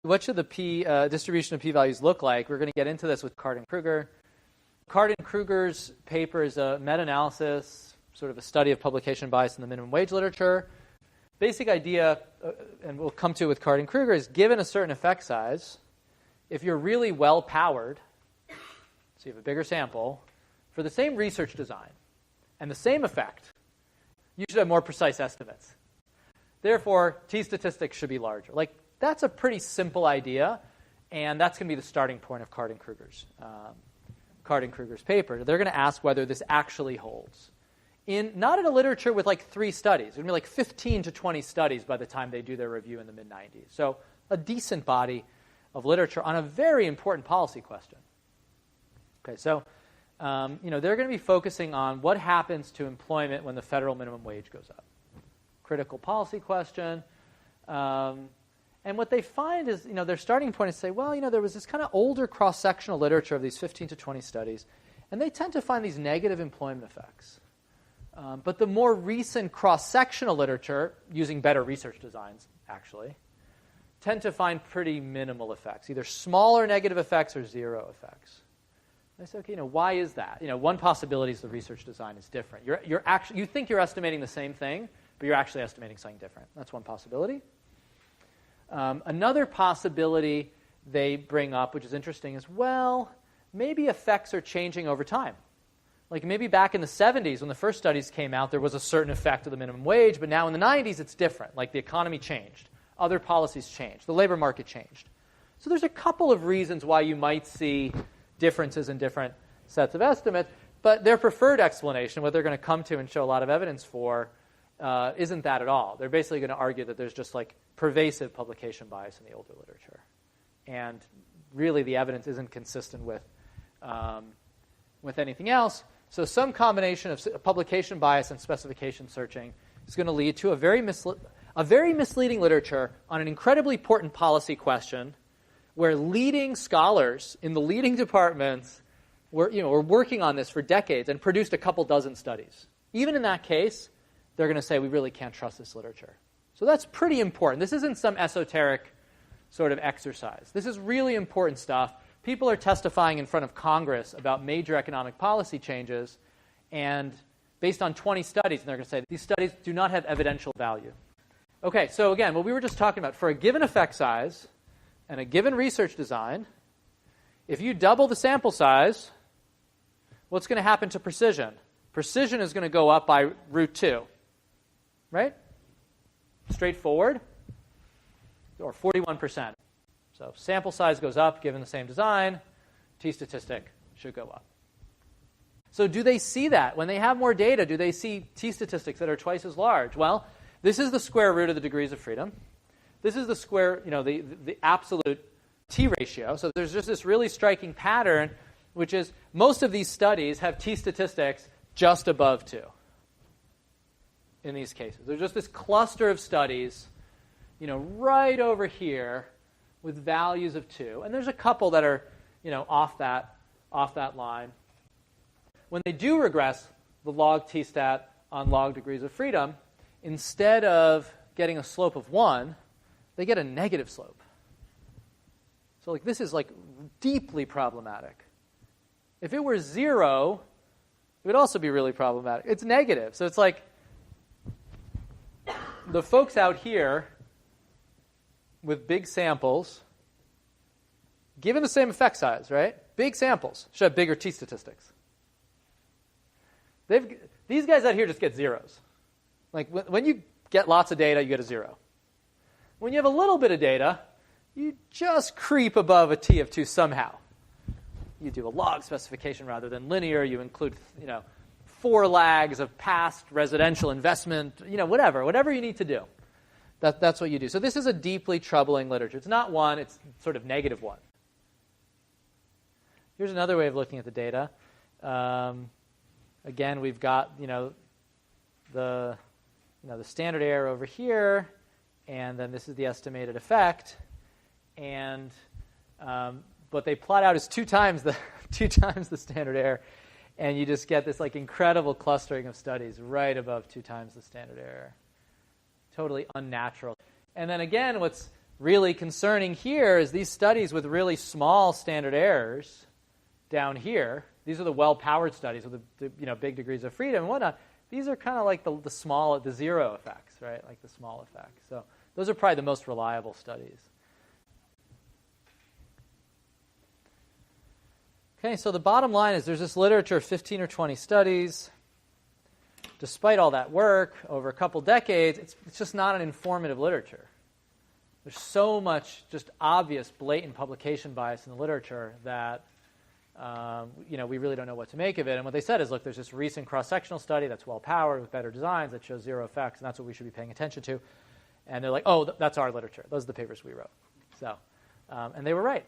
what should the distribution of p-values look like? We're going to get into this with Card and Krueger. Card and Krueger's paper is a meta-analysis, sort of a study of publication bias in the minimum wage literature. Basic idea, and we'll come to it with Card and Krueger, is given a certain effect size, if you're really well-powered, so you have a bigger sample, for the same research design and the same effect, you should have more precise estimates. Therefore, t-statistics should be larger. Like, that's a pretty simple idea, and that's going to be the starting point of Card and Krueger's paper. They're going to ask whether this actually holds. Not in a literature with like 3 studies. It's going to be like 15 to 20 studies by the time they do their review in the mid-90s. So a decent body of literature on a very important policy question. Okay, so they're going to be focusing on what happens to employment when the federal minimum wage goes up. Critical policy question. And what they find is, their starting point is say, well, there was this kind of older cross-sectional literature of these 15 to 20 studies, and they tend to find these negative employment effects. But the more recent cross-sectional literature, using better research designs, actually, tend to find pretty minimal effects, either smaller negative effects or zero effects. And I say, okay, why is that? One possibility is the research design is different. You think you're estimating the same thing, but you're actually estimating something different. That's one possibility. Another possibility they bring up, which is interesting, is, well, maybe effects are changing over time. Like maybe back in the 70s, when the first studies came out, there was a certain effect of the minimum wage, but now in the 90s, it's different. Like the economy changed. Other policies changed. The labor market changed. So there's a couple of reasons why you might see differences in different sets of estimates, but their preferred explanation, what they're going to come to and show a lot of evidence for, isn't that at all. They're basically going to argue that there's just like pervasive publication bias in the older literature. And really the evidence isn't consistent with anything else. So some combination of publication bias and specification searching is going to lead to a very misleading literature on an incredibly important policy question where leading scholars in the leading departments were working on this for decades and produced a couple dozen studies. Even in that case, they're going to say we really can't trust this literature. So that's pretty important. This isn't some esoteric sort of exercise. This is really important stuff. People are testifying in front of Congress about major economic policy changes, and based on 20 studies, and they're going to say these studies do not have evidential value. Okay, so again, what we were just talking about, for a given effect size and a given research design, if you double the sample size, what's going to happen to precision? Precision is going to go up by root 2, right? Straightforward, or 41%. So sample size goes up given the same design, t-statistic should go up. So do they see that? When they have more data, do they see t-statistics that are twice as large? Well, this is the square root of the degrees of freedom. This is the square, the absolute t-ratio. So there's just this really striking pattern, which is most of these studies have t-statistics just above 2 in these cases. There's just this cluster of studies, right over here with values of 2. And there's a couple that are, off that line. When they do regress the log t-stat on log degrees of freedom, instead of getting a slope of 1, they get a negative slope. So this is deeply problematic. If it were 0, it would also be really problematic. It's negative. So it's like the folks out here with big samples, given the same effect size, right? Big samples should have bigger t-statistics. These guys out here just get zeros. Like when you get lots of data, you get a 0. When you have a little bit of data, you just creep above a t of 2 somehow. You do a log specification rather than linear. You include, 4 lags of past residential investment, whatever you need to do. That's what you do. So this is a deeply troubling literature. It's not 1, it's sort of negative 1. Here's another way of looking at the data. Again, we've got, the standard error over here, and then this is the estimated effect. And what they plot out is 2 times the standard error, and you just get this incredible clustering of studies right above 2 times the standard error. Totally unnatural. And then again, what's really concerning here is these studies with really small standard errors down here. These are the well-powered studies with the big degrees of freedom and whatnot. These are kind of like the zero effects, right? Like the small effects. So those are probably the most reliable studies. Okay, so the bottom line is there's this literature of 15 or 20 studies. Despite all that work over a couple decades, it's just not an informative literature. There's so much just obvious, blatant publication bias in the literature that we really don't know what to make of it. And what they said is, look, there's this recent cross-sectional study that's well-powered with better designs that shows zero effects, and that's what we should be paying attention to. And they're like, oh, that's our literature. Those are the papers we wrote. So, and they were right.